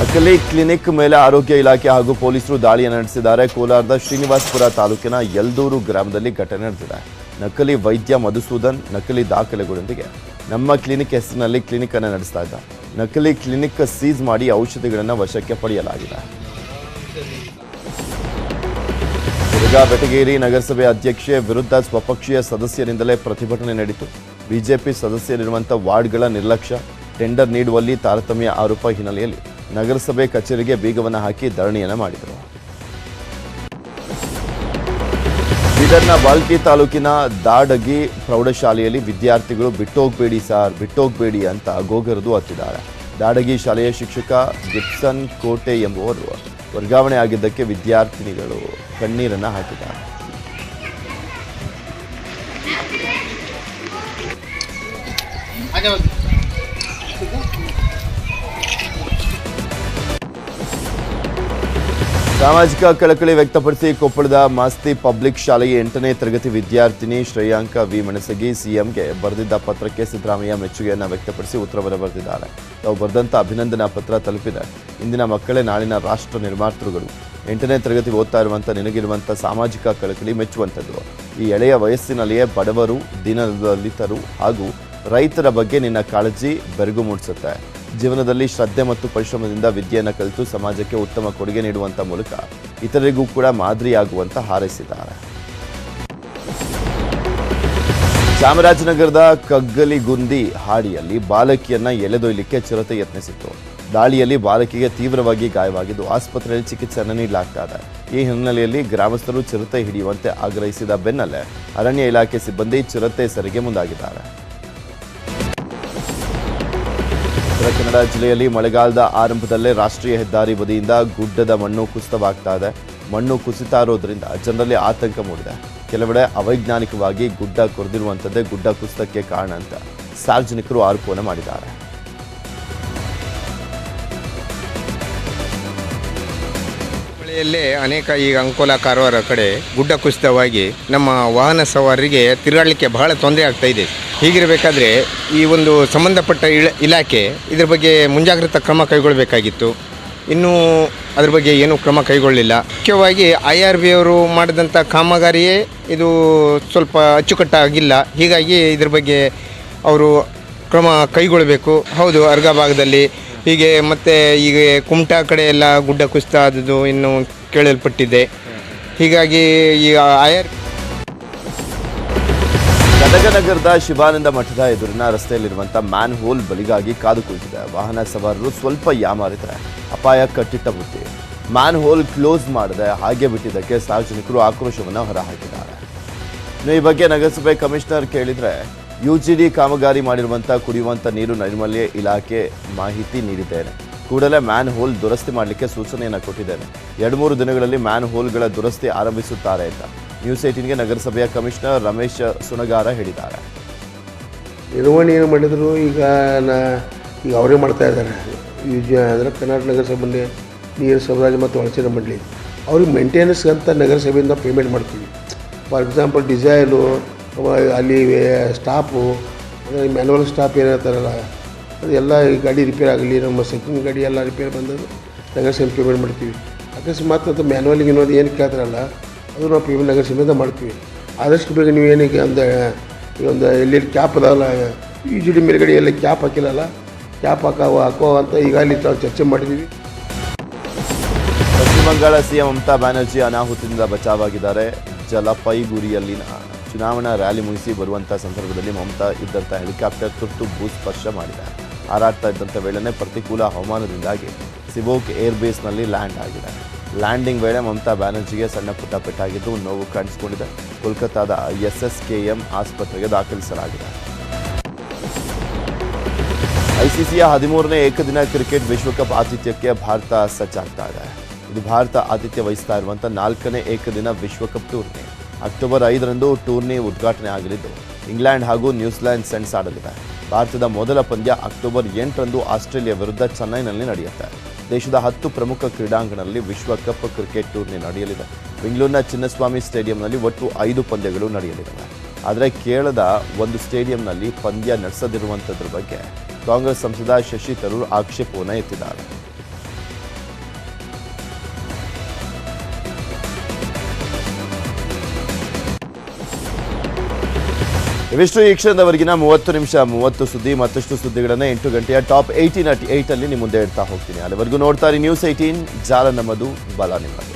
ನಕಲಿ ಕ್ಲಿನಿಕ್ ಮೇಲೆ ಆರೋಗ್ಯ ಇಲಾಖೆ ಹಾಗೂ ಪೊಲೀಸರು ದಾಳಿಯನ್ನು ನಡೆಸಿದ್ದಾರೆ. ಕೋಲಾರದ ಶ್ರೀನಿವಾಸಪುರ ತಾಲೂಕಿನ ಯಲ್ದೂರು ಗ್ರಾಮದಲ್ಲಿ ಘಟನೆ ನಡೆದಿದೆ. ನಕಲಿ ವೈದ್ಯ ಮಧುಸೂದನ್ ನಕಲಿ ದಾಖಲೆಗಳೊಂದಿಗೆ ನಮ್ಮ ಕ್ಲಿನಿಕ್ ಹೆಸರಿನಲ್ಲಿ ಕ್ಲಿನಿಕ್ ಅನ್ನು ನಡೆಸ್ತಾ ಇದ್ದ. ನಕಲಿ ಕ್ಲಿನಿಕ್ ಸೀಸ್ ಮಾಡಿ ಔಷಧಿಗಳನ್ನು ವಶಕ್ಕೆ ಪಡೆಯಲಾಗಿದೆ. ಬೆಟಗೇರಿ ನಗರಸಭೆ ಅಧ್ಯಕ್ಷೆ ವಿರುದ್ಧ ಸ್ವಪಕ್ಷೀಯ ಸದಸ್ಯರಿಂದಲೇ ಪ್ರತಿಭಟನೆ ನಡೆಯಿತು. ಬಿಜೆಪಿ ಸದಸ್ಯರಿರುವಂತಹ ವಾರ್ಡ್ಗಳ ನಿರ್ಲಕ್ಷ್ಯ, ಟೆಂಡರ್ ನೀಡುವಲ್ಲಿ ತಾರತಮ್ಯ ಆರೋಪ ಹಿನ್ನೆಲೆಯಲ್ಲಿ ನಗರಸಭೆ ಕಚೇರಿಗೆ ಬೀಗವನ್ನು ಹಾಕಿ ಧರಣಿಯನ್ನು ಮಾಡಿದರು. ಬೀದರ್ನ ಬಾಲ್ಕಿ ತಾಲೂಕಿನ ದಾಡಗಿ ಪ್ರೌಢಶಾಲೆಯಲ್ಲಿ ವಿದ್ಯಾರ್ಥಿಗಳು ಬಿಟ್ಟೋಗ್ಬೇಡಿ ಅಂತ ಗೋಗರದು ಹತ್ತಿದ್ದಾರೆ. ದಾಡಗಿ ಶಾಲೆಯ ಶಿಕ್ಷಕ ಗಿಬ್ಸನ್ ಕೋಟೆ ಎಂಬುವರು ವರ್ಗಾವಣೆ ಆಗಿದ್ದಕ್ಕೆ ವಿದ್ಯಾರ್ಥಿನಿಗಳು ಕಣ್ಣೀರನ್ನು ಹಾಕಿದ್ದಾರೆ. ಸಾಮಾಜಿಕ ಕಳಕಳಿ ವ್ಯಕ್ತಪಡಿಸಿ ಕೊಪ್ಪಳದ ಮಾಸ್ತಿ ಪಬ್ಲಿಕ್ ಶಾಲೆಯ 8ನೇ ತರಗತಿ ವಿದ್ಯಾರ್ಥಿನಿ ಶ್ರೇಯಾಂಕ ವಿ ಮಣಸಗಿ ಸಿಎಂಗೆ ಬರೆದಿದ್ದ ಪತ್ರಕ್ಕೆ ಸಿದ್ದರಾಮಯ್ಯ ಮೆಚ್ಚುಗೆಯನ್ನು ವ್ಯಕ್ತಪಡಿಸಿ ಉತ್ತರವನ್ನು ಬರೆದಿದ್ದಾರೆ. ತಾವು ಬರೆದಂಥ ಅಭಿನಂದನಾ ಪತ್ರ ತಲುಪಿದೆ. ಇಂದಿನ ಮಕ್ಕಳೇ ನಾಳಿನ ರಾಷ್ಟ್ರ ನಿರ್ಮಾತೃಗಳು. 8ನೇ ತರಗತಿ ಓದ್ತಾ ಇರುವಂಥ ನಿನಗಿರುವಂಥ ಸಾಮಾಜಿಕ ಕಳಕಳಿ ಮೆಚ್ಚುವಂಥದ್ದು. ಈ ಎಳೆಯ ವಯಸ್ಸಿನಲ್ಲಿಯೇ ಬಡವರು, ದೀನದಲಿತರು ಹಾಗೂ ರೈತರ ಬಗ್ಗೆ ನಿನ್ನ ಕಾಳಜಿ ಬೆರಗು ಮೂಡಿಸುತ್ತೆ. ಜೀವನದಲ್ಲಿ ಶ್ರದ್ಧೆ ಮತ್ತು ಪರಿಶ್ರಮದಿಂದ ವಿದ್ಯೆಯನ್ನು ಕಲಿತು ಸಮಾಜಕ್ಕೆ ಉತ್ತಮ ಕೊಡುಗೆ ನೀಡುವಂಥ ಮೂಲಕ ಇತರರಿಗೂ ಕೂಡ ಮಾದರಿಯಾಗುವಂತ ಹಾರೈಸಿದ್ದಾರೆ. ಚಾಮರಾಜನಗರದ ಕಗ್ಗಲಿಗುಂದಿ ಹಾಡಿಯಲ್ಲಿ ಬಾಲಕಿಯನ್ನ ಎಳೆದೊಯ್ಯಲಿಕ್ಕೆ ಚಿರತೆ ಯತ್ನಿಸಿತ್ತು. ದಾಳಿಯಲ್ಲಿ ಬಾಲಕಿಗೆ ತೀವ್ರವಾಗಿ ಗಾಯವಾಗಿದ್ದು ಆಸ್ಪತ್ರೆಯಲ್ಲಿ ಚಿಕಿತ್ಸೆಯನ್ನು ನೀಡಲಾಗ್ತಾ ಇದೆ. ಈ ಹಿನ್ನೆಲೆಯಲ್ಲಿ ಗ್ರಾಮಸ್ಥರು ಚಿರತೆ ಹಿಡಿಯುವಂತೆ ಆಗ್ರಹಿಸಿದ ಬೆನ್ನಲ್ಲೇ ಅರಣ್ಯ ಇಲಾಖೆ ಸಿಬ್ಬಂದಿ ಚಿರತೆ ಸೆರೆಗೆ ಮುಂದಾಗಿದ್ದಾರೆ. ಉತ್ತರ ಕನ್ನಡ ಜಿಲ್ಲೆಯಲ್ಲಿ ಮಳೆಗಾಲದ ಆರಂಭದಲ್ಲೇ ರಾಷ್ಟ್ರೀಯ ಹೆದ್ದಾರಿ ಬದಿಯಿಂದ ಗುಡ್ಡದ ಮಣ್ಣು ಕುಸಿತವಾಗ್ತಾ ಇದೆ. ಮಣ್ಣು ಕುಸಿತಾ ಇರೋದ್ರಿಂದ ಜನರಲ್ಲಿ ಆತಂಕ ಮೂಡಿದೆ. ಕೆಲವೆಡೆ ಅವೈಜ್ಞಾನಿಕವಾಗಿ ಗುಡ್ಡ ಕೊರೆದಿರುವಂಥದ್ದೇ ಗುಡ್ಡ ಕುಸಿತಕ್ಕೆ ಕಾರಣ ಅಂತ ಸಾರ್ವಜನಿಕರು ಆರೋಪವನ್ನು ಮಾಡಿದ್ದಾರೆ. ಮಳೆಯಲ್ಲೇ ಅನೇಕ ಈಗ ಅಂಕೋಲ ಕಾರವಾರ ಕಡೆ ಗುಡ್ಡ ಕುಸಿತವಾಗಿ ನಮ್ಮ ವಾಹನ ಸವಾರರಿಗೆ ತಿರುಗಾಡಲಿಕ್ಕೆ ಬಹಳ ತೊಂದರೆ ಆಗ್ತಾ ಇದೆ. ಹೀಗಿರಬೇಕಾದ್ರೆ ಈ ಒಂದು ಸಂಬಂಧಪಟ್ಟ ಇಲಾಖೆ ಇದ್ರ ಬಗ್ಗೆ ಮುಂಜಾಗ್ರತಾ ಕ್ರಮ ಕೈಗೊಳ್ಳಬೇಕಾಗಿತ್ತು. ಇನ್ನೂ ಅದ್ರ ಬಗ್ಗೆ ಏನೂ ಕ್ರಮ ಕೈಗೊಳ್ಳಲಿಲ್ಲ. ಮುಖ್ಯವಾಗಿ IRB ಅವರು ಮಾಡಿದಂಥ ಕಾಮಗಾರಿಯೇ ಇದು ಸ್ವಲ್ಪ ಅಚ್ಚುಕಟ್ಟಾಗಿಲ್ಲ. ಹೀಗಾಗಿ ಇದ್ರ ಬಗ್ಗೆ ಅವರು ಕ್ರಮ ಕೈಗೊಳ್ಳಬೇಕು. ಹೌದು, ಅರ್ಗ ಭಾಗದಲ್ಲಿ ಹೀಗೆ ಮತ್ತು ಈಗ ಕುಮಟಾ ಕಡೆ ಎಲ್ಲ ಗುಡ್ಡ ಕುಸಿತ ಆದದ್ದು ಇನ್ನೂ ಕೇಳಲ್ಪಟ್ಟಿದೆ. ಹೀಗಾಗಿ ಈಗ ಗದಗ ನಗರದ ಶಿವಾನಂದ ಮಠದ ಎದುರಿನ ರಸ್ತೆಯಲ್ಲಿರುವಂಥ ಮ್ಯಾನ್ ಹೋಲ್ ಬಲಿಗಾಗಿ ಕಾದು ಕುಳಿತಿದೆ. ವಾಹನ ಸವಾರರು ಸ್ವಲ್ಪ ಯಾಮಾರಿದ್ರೆ ಅಪಾಯ ಕಟ್ಟಿಟ್ಟ ಬುತ್ತಿ. ಮ್ಯಾನ್ ಹೋಲ್ ಕ್ಲೋಸ್ ಮಾಡದೆ ಹಾಗೆ ಬಿಟ್ಟಿದ್ದಕ್ಕೆ ಸಾರ್ವಜನಿಕರು ಆಕ್ರೋಶವನ್ನು ಹೊರಹಾಕಿದ್ದಾರೆ. ಈ ಬಗ್ಗೆ ನಗರಸಭೆ ಕಮಿಷನರ್ ಕೇಳಿದರೆ UGD ಕಾಮಗಾರಿ ಮಾಡಿರುವಂಥ ಕುಡಿಯುವಂಥ ನೀರು ನೈರ್ಮಲ್ಯ ಇಲಾಖೆ ಮಾಹಿತಿ ನೀಡಿದ್ದೇನೆ. ಕೂಡಲೇ ಮ್ಯಾನ್ ಹೋಲ್ ದುರಸ್ತಿ ಮಾಡಲಿಕ್ಕೆ ಸೂಚನೆಯನ್ನು ಕೊಟ್ಟಿದ್ದೇನೆ. 2-3 ದಿನಗಳಲ್ಲಿ ಮ್ಯಾನ್ ಹೋಲ್ಗಳ ದುರಸ್ತಿ ಆರಂಭಿಸುತ್ತಾರೆ ಅಂತ ನ್ಯೂಸ್ 18ಗೆ ನಗರಸಭೆಯ ಕಮಿಷನರ್ ರಮೇಶ್ ಸುನಗಾರ ಹೇಳಿದ್ದಾರೆ. ನಿರ್ವಹಣೆ ಏನು ಮಾಡಿದ್ರು ಈಗ ಅವರೇ ಮಾಡ್ತಾ ಇದ್ದಾರೆ. ಅಂದರೆ ಕರ್ನಾಟಕ ನಗರಸಭೆ ನೀರು ಸರಬರಾಜು ಮತ್ತು ಒಳಚರಂಡಿ ಮಂಡಳಿ ಅವ್ರಿಗೆ ಮೇಂಟೆನೆನ್ಸ್ ಅಂತ ನಗರಸಭೆಯಿಂದ ಪೇಮೆಂಟ್ ಮಾಡ್ತೀವಿ. ಫಾರ್ ಎಕ್ಸಾಂಪಲ್ ಡಿಸೈಲು, ಅಲ್ಲಿ ಸ್ಟಾಫು, ಮ್ಯಾನುವಲ್ ಸ್ಟಾಫ್ ಏನಿರ್ತಾರಲ್ಲ ಅದೆಲ್ಲ ಗಾಡಿ ರಿಪೇರ್ ಆಗಲಿ, ನಮ್ಮ ಸೆಕ್ಯೂರಿಟಿ ಗಾಡಿ ಎಲ್ಲ ರಿಪೇರ್ ಬಂದದ್ದು ನಗರಸಭೆ ಪೇಮೆಂಟ್ ಮಾಡ್ತೀವಿ. ಅಕಸ್ಮಾತ್ ಅದು ಮ್ಯಾನುವಲ್ಗೆ ಇನ್ನೊಂದು ಏನು ಕೇಳ್ತಾರಲ್ಲ ಅದು ನಾವು ಪೇಮೆಂಟ್ ನಗರಸಭೆಯಿಂದ ಮಾಡ್ತೀವಿ. ಆದಷ್ಟು ಬೇಗ ನೀವು ಏನಕ್ಕೆ ಒಂದು ಎಲ್ಲಿ ಕ್ಯಾಪ್ ಅದಾವಲ್ಲ UGD ಮೇಲ್ಗಡೆ ಎಲ್ಲ ಕ್ಯಾಪ್ ಹಾಕಿಲ್ಲಲ್ಲ, ಕ್ಯಾಪ್ ಹಾಕೋ ಅಂತ ಈಗಾಗಲೇ ನಾವು ಚರ್ಚೆ ಮಾಡಿದ್ದೀವಿ. ಪಶ್ಚಿಮ ಬಂಗಾಳ CM ಮಮತಾ ಬ್ಯಾನರ್ಜಿ ಅನಾಹುತದಿಂದ ಬಚಾವಾಗಿದ್ದಾರೆ. ಜಲಪೈಗುರಿಯಲ್ಲಿನ ಚುನಾವಣಾ ರ್ಯಾಲಿ ಮುಗಿಸಿ ಬರುವಂಥ ಸಂದರ್ಭದಲ್ಲಿ ಮಮತಾ ಇದ್ದಂಥ ಹೆಲಿಕಾಪ್ಟರ್ ತುರ್ತು ಭೂಸ್ಪರ್ಶ ಮಾಡಿದೆ. ಹಾರಾಡ್ತಾ ಇದ್ದಂಥ ವೇಳೆನೇ ಪ್ರತಿಕೂಲ ಹವಾಮಾನದಿಂದಾಗಿ ಸಿಬೋಕ್ ಏರ್ಬೇಸ್ನಲ್ಲಿ ಲ್ಯಾಂಡ್ ಆಗಿದೆ. ಲ್ಯಾಂಡಿಂಗ್ ವೇಳೆ ಮಮತಾ ಬ್ಯಾನರ್ಜಿಗೆ ಸಣ್ಣ ಪುಟ್ಟ ಪೆಟ್ಟಾಗಿದ್ದು ನೋವು ಕಾಣಿಸಿಕೊಂಡಿದೆ. ಕೋಲ್ಕತ್ತಾದ SSKM ಆಸ್ಪತ್ರೆಗೆ ದಾಖಲಿಸಲಾಗಿದೆ. ICCಯ 13ನೇ ಏಕದಿನ ಕ್ರಿಕೆಟ್ ವಿಶ್ವಕಪ್ ಆತಿಥ್ಯಕ್ಕೆ ಭಾರತ ಸಜ್ಜಾಗ್ತಾ ಇದೆ. ಇದು ಭಾರತ ಆತಿಥ್ಯ ವಹಿಸ್ತಾ ಇರುವಂಥ 4ನೇ ಏಕದಿನ ವಿಶ್ವಕಪ್ ಟೂರ್ನಿ. ಅಕ್ಟೋಬರ್ 5ರಂದು ಟೂರ್ನಿ ಉದ್ಘಾಟನೆ ಆಗಲಿದ್ದು ಇಂಗ್ಲೆಂಡ್ ಹಾಗೂ ನ್ಯೂಜಿಲೆಂಡ್ ಸೆಣಸಾಡಲಿವೆ. ಭಾರತದ ಮೊದಲ ಪಂದ್ಯ ಅಕ್ಟೋಬರ್ 8ರಂದು ಆಸ್ಟ್ರೇಲಿಯಾ ವಿರುದ್ಧ ಚೆನ್ನೈನಲ್ಲಿ ನಡೆಯುತ್ತೆ. ದೇಶದ 10 ಪ್ರಮುಖ ಕ್ರೀಡಾಂಗಣಗಳಲ್ಲಿ ವಿಶ್ವಕಪ್ ಕ್ರಿಕೆಟ್ ಟೂರ್ನಿ ನಡೆಯಲಿದೆ. ಬೆಂಗಳೂರಿನ ಚಿನ್ನಸ್ವಾಮಿ ಸ್ಟೇಡಿಯಂನಲ್ಲಿ ಒಟ್ಟು 5 ಪಂದ್ಯಗಳು ನಡೆಯಲಿವೆ. ಆದರೆ ಕೇರಳದ ಒಂದು ಸ್ಟೇಡಿಯಂನಲ್ಲಿ ಪಂದ್ಯ ನಡೆಸದಿರುವಂಥದ್ರ ಬಗ್ಗೆ ಕಾಂಗ್ರೆಸ್ ಸಂಸದ ಶಶಿ ತರೂರ್ ಆಕ್ಷೇಪವನ್ನು ಎತ್ತಿದ್ದಾರೆ. ಇವಿಷ್ಟು ಈ ಕ್ಷಣದವರೆಗಿನ 30 ನಿಮಿಷ 30 ಸುದ್ದಿ. ಮತ್ತಷ್ಟು ಸುದ್ದಿಗಳನ್ನು 8 ಗಂಟೆಯ ಟಾಪ್ 18 at 8 ಅಲ್ಲಿ ನಿಮ್ಮ ಮುಂದೆ ಇಡ್ತಾ ಹೋಗ್ತೀನಿ. ಅಲ್ಲಿವರೆಗೂ ನೋಡ್ತಾ ಇರಿ News 18, ಜಾಲ ನಮ್ಮದು, ಬಲ ನಿಮ್ಮದು.